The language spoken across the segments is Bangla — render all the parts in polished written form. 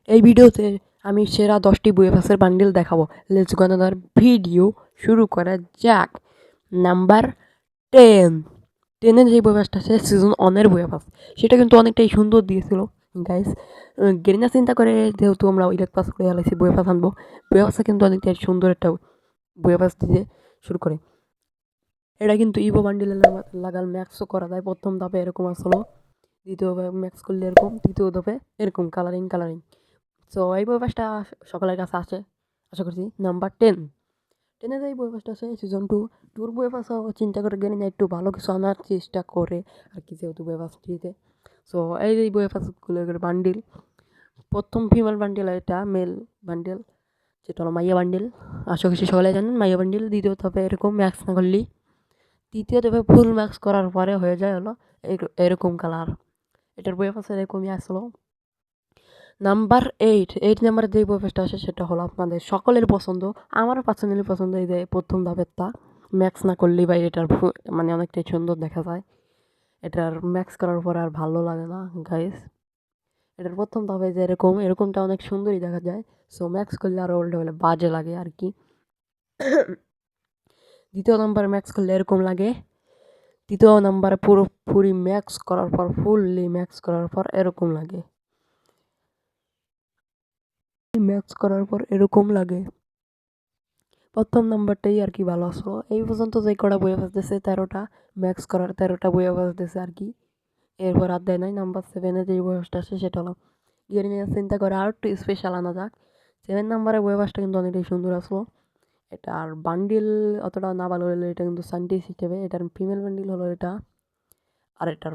এই ভিডিওতে আমি সেরা 10টি বুয়েফাসের বান্ডিল দেখাবো। লেটস গো অ্যানাদার ভিডিও, শুরু করা যাক। নাম্বার 10। 10-এ যে বুয়েফাসটা আছে সিজন 1-এর বুয়েফাস, সেটা কিন্তু অনেকটাই সুন্দর দিয়েছিল গাইস। গেরিনা চিন্তা করে যেহেতু আমরা ইলেক পাস করে আলাইছি বুয়েফাস আনবো, বুয়েফাসে কিন্তু অনেকটাই সুন্দর একটা বুয়েফাস দিয়ে শুরু করে। এটা কিন্তু ইভো বান্ডিলে লাগাল ম্যাক্সও করা যায়। প্রথম ধাপে এরকম আসলো, দ্বিতীয় ধাপে ম্যাক্স করলে এরকম, তৃতীয় ধাপে এরকম কালারিং। সো এই বইপাসটা সকলের কাছে আছে আশা করছি। নাম্বার 10-এ যে বইপাসটা আছে সিজন 2-র বইপাসও চিন্তা করে গেলে না একটু ভালো কিছু আনার চেষ্টা করে আর কি, যেহেতু বইপাস ফ্রিতে। সো এই যে বইপাসগুলো বান্ডিল, প্রথম ফিমেল বান্ডিল, এটা মেল বান্ডিল যেটা হলো মাইয়া বান্ডিল। আশা করছি সকলে জানেন মাইয়া বান্ডিল। দ্বিতীয় ধাপে এরকম ম্যাক্স না করলেই, তৃতীয় ধাপে ফুল ম্যাক্স করার পরে হয়ে যায় হলো এরকম কালার। এটার বইপাস এরকমই আসলো। নাম্বার 8 নাম্বারে যে বইপাসটা আসে সেটা হলো আপনাদের সকলের পছন্দ, আমারও পার্সোনালি পছন্দ। এই যে প্রথম ধাপেরটা ম্যাক্স না করলেই ভাই এটার মানে অনেকটাই সুন্দর দেখা যায়। এটার ম্যাক্স করার পর আর ভালো লাগে না গাইস। এটার প্রথম ধাপে যে এরকমটা অনেক সুন্দরই দেখা যায়। সো ম্যাক্স করলে আরও উল্টো হলে বাজে লাগে আর কি। দ্বিতীয় নাম্বারে ম্যাক্স করলে এরকম লাগে। তৃতীয় নাম্বারে পুরোপুরি ম্যাক্স করার পর, ফুললি ম্যাক্স করার পর এরকম লাগে। ম্যাক্স করার পর এরকম লাগে। প্রথম নাম্বারটাই আর কি ভালো আসলো। এই পর্যন্ত যে কটা বইয়ে বাজতেছে 13টা, ম্যাক্স করার 13টা বইয়ে বাজতেছে আর কি। এরপর আর দেয় নাই। নাম্বার 7-এ যে বয়সটা আসে সেটা হলো গিয়ে নিয়ে চিন্তা করে আর একটু স্পেশাল আনা যাক। 7 নাম্বারের বইবাসটা কিন্তু অনেকটাই সুন্দর আসলো। এটার বান্ডিল অতটা না ভালো হলে এটা কিন্তু সানডে হিসেবে, এটার ফিমেল বান্ডিল হলো এটা। আর এটার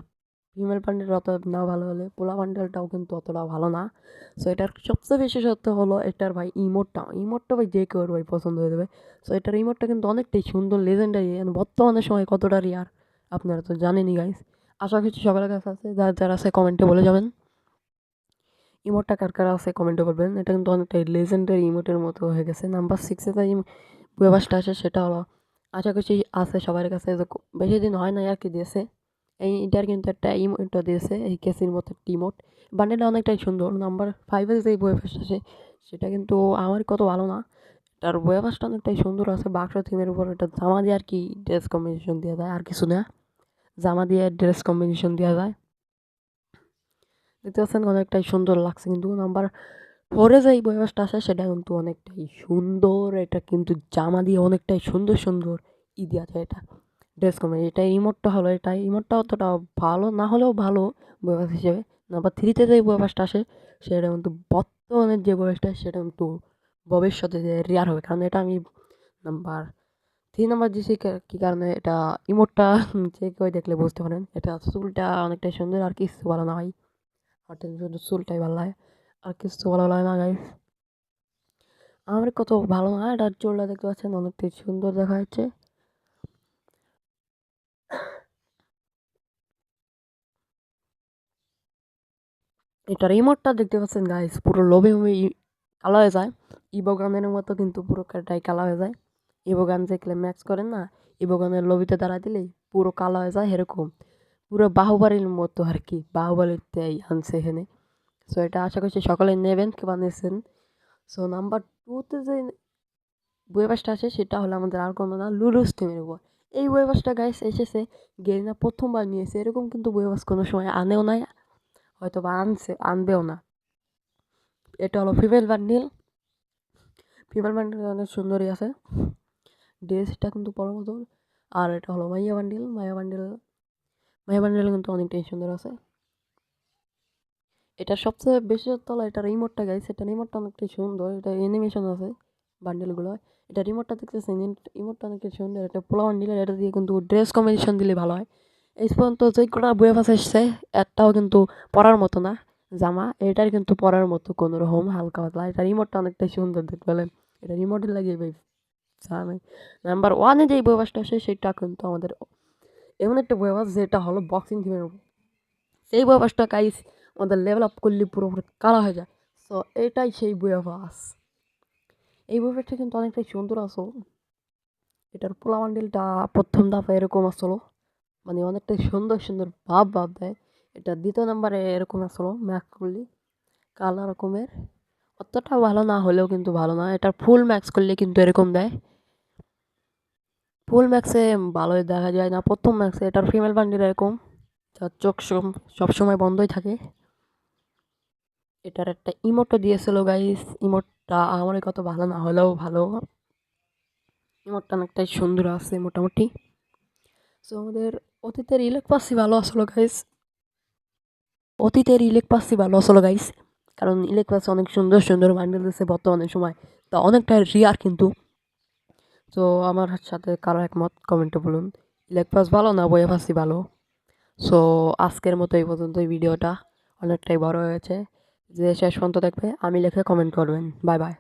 ফিমেল বান্ডিল অত না ভালো হলে পোলা বান্ডেলটাও কিন্তু অতটা ভালো না। সো এটার সবচেয়ে বিশেষত্ব হলো এটার ভাই ইমোটটা ভাই যে কেউ ভাই পছন্দ হয়ে যাবে। সো এটার ইমোটটা কিন্তু অনেকটাই সুন্দর, লেজেন্ডারি। বর্তমানে সময় কতটা রিয়ার আপনারা তো জানেনই গাইস। আশা করছি সবার কাছে আছে, যারা আছে কমেন্টে বলে যাবেন। ইমোটটা কার আছে কমেন্টে বলবেন। এটা কিন্তু অনেকটাই লেজেন্ডারি ইমোটের মতো হয়ে গেছে। নাম্বার 6-এ যে বইবাসটা আছে সেটা হলো আশা করছি আছে সবার কাছে, যে বেশি দিন হয় না আর কি দিয়েছে। এইটার কিন্তু একটা ইমোটটা দিয়েছে, এই কেসির মতো একটা ইমোট। বান্ডেলটা অনেকটাই সুন্দর। নাম্বার 5-এর যে বইপাসটা আছে সেটা কিন্তু আমার কত ভালো না। তার বইপাসটা অনেকটাই সুন্দর আছে। বাক্স থিমের উপর এটা জামা দিয়ে আর কি ড্রেস কম্বিনেশন দেওয়া যায়, আর কিছু না। জামা দিয়ে ড্রেস কম্বিনেশন দেওয়া যায়। দেখতে পাচ্ছেন অনেকটাই সুন্দর লাগছে। কিন্তু নাম্বার 4-এ যে বইপাসটা আছে সেটা কিন্তু অনেকটাই সুন্দর। এটা কিন্তু জামা দিয়ে অনেকটাই সুন্দর দেওয়া যায় এটা ড্রেস কমে। এটা ইমোটটা হলো, এটা ইমোটটা অতটা ভালো না হলেও ভালো বয়স হিসেবে। নাম্বার 3-তে যে বয়সটা আসে সেটা কিন্তু বর্তমানের যে বয়সটা সেটা কিন্তু ভবিষ্যতে যে রেয়ার হবে। কারণ এটা আমি নাম্বার 3 নাম্বার দিয়েছি কী কারণে, এটা ইমোটটা যে কেউ দেখলে বুঝতে পারেন। এটা চুলটা অনেকটাই সুন্দর, আর কিছু ভালো না ভাই। আর শুধু চুলটাই ভালো লাগে, আর কিছু ভালো লাগে না গাইস। আমার কত ভালো না, এটা চুলটা দেখতে পাচ্ছেন অনেকটাই সুন্দর দেখা যাচ্ছে। এটার ইমোটটা দেখতে পাচ্ছেন গাইস, পুরো লোভে কালো হয়ে যায়। ইবোগানের মতো কিন্তু পুরোটাই কালো হয়ে যায়। ইবোগান যে ম্যাক্স করেন না, ইবোগানের লবিতে দাঁড়া দিলেই পুরো কালো হয়ে যায় এরকম। পুরো বাহুবালির মতো আর কি, বাহুবালিতেই আনছে এখানে। সো এটা আশা করছি সকলে নেবেন, কে বানিয়েছেন। সো নাম্বার 2-তে যে বইবাসটা আছে সেটা হলো আমাদের আর কোনো না, লুলুস থিমের উপর। এই বইবাসটা গাইস এসেছে গেরিনা প্রথমবার নিয়েছে। এরকম কিন্তু বইবাস কোনো সময় আনেও নাই, হয়তো বা আনবেও না। এটা হলো ফিমেল বান্ডিল অনেক সুন্দরই আছে। ড্রেসটা কিন্তু বড় মতো। আর এটা হলো মাইয়া বান্ডিল কিন্তু অনেকটাই সুন্দর আছে। এটার সবচেয়ে বিশেষত্ব হলো এটার রিমোটটা গাইস। এটার রিমোটটা অনেকটাই সুন্দর, এটা অ্যানিমেশন আছে বান্ডিলগুলো। এটা রিমোটটা দেখতেছেন, রিমোটটা অনেকটাই সুন্দর। এটা পোলা বান্ডিল, এটা দিয়ে কিন্তু ড্রেস কম্বিনেশন দিলে ভালো হয়। এই পর্যন্ত যে কটা বইয়ে ফাঁস এসছে একটাও কিন্তু পরার মতো না জামা। এটার কিন্তু পরার মতো কোনো রকম হালকা পাতলা। এটা রিমোটটা অনেকটাই সুন্দর দেখতে পেলেন। এটা রিমোটে লাগিয়ে ভাই জামাই। নাম্বার 1-এ যেই বইবাসটা আসে সেটা কিন্তু আমাদের এমন একটা বইবাস যেটা হলো বক্সিং থিমের উপর। সেই বইবাসটা গাইস আমাদের লেভেল আপ করলে পুরোপুরি কালা হয়ে যায়। সো এটাই সেই বইবাস। এই বইবাসটা কিন্তু অনেকটাই সুন্দর আসলো। এটার পোলা বান্ডিলটা প্রথম ধাপে এরকম আসলো, মানে অনেকটাই সুন্দর ভাব দেয়। এটা দ্বিতীয় নাম্বারে এরকম আসলো ম্যাক করলি কালো রকমের। অতটা ভালো না হলেও কিন্তু ভালো না। এটার ফুল ম্যাক্স করলে কিন্তু এরকম দেয়। ফুল ম্যাক্সে ভালোই দেখা যায় না, প্রথম ম্যাক্সে এটার ফিমেল বান্ডিল এরকম, যার চোখ সবসময় বন্ধই থাকে। এটার একটা ইমোটও দিয়েছিল গাইস, ইমোটটা আমার কত ভালো না হলেও ভালো, ইমোটটা অনেকটাই সুন্দর আছে মোটামুটি। সো আমাদের অতীতের ইলেক পাসি ভালো আসলো গাইস, অতীতের ইলেক পাসি ভালো আসলো গাইস, কারণ ইলেক পাসি অনেক সুন্দর সুন্দর বান্ডিল দিচ্ছে বর্তমানে সময়, তা অনেকটা রিয়ার কিন্তু। তো আমার সাথে কারো একমত কমেন্টে বলুন, ইলেক পাস ভালো না বইয়ে পাসি ভালো। সো আজকের মতো এই পর্যন্ত, এই ভিডিওটা অনেকটাই বড় হয়েছে। যে শেষ পর্যন্ত দেখবে আমি লিখে কমেন্ট করবেন। Bye bye.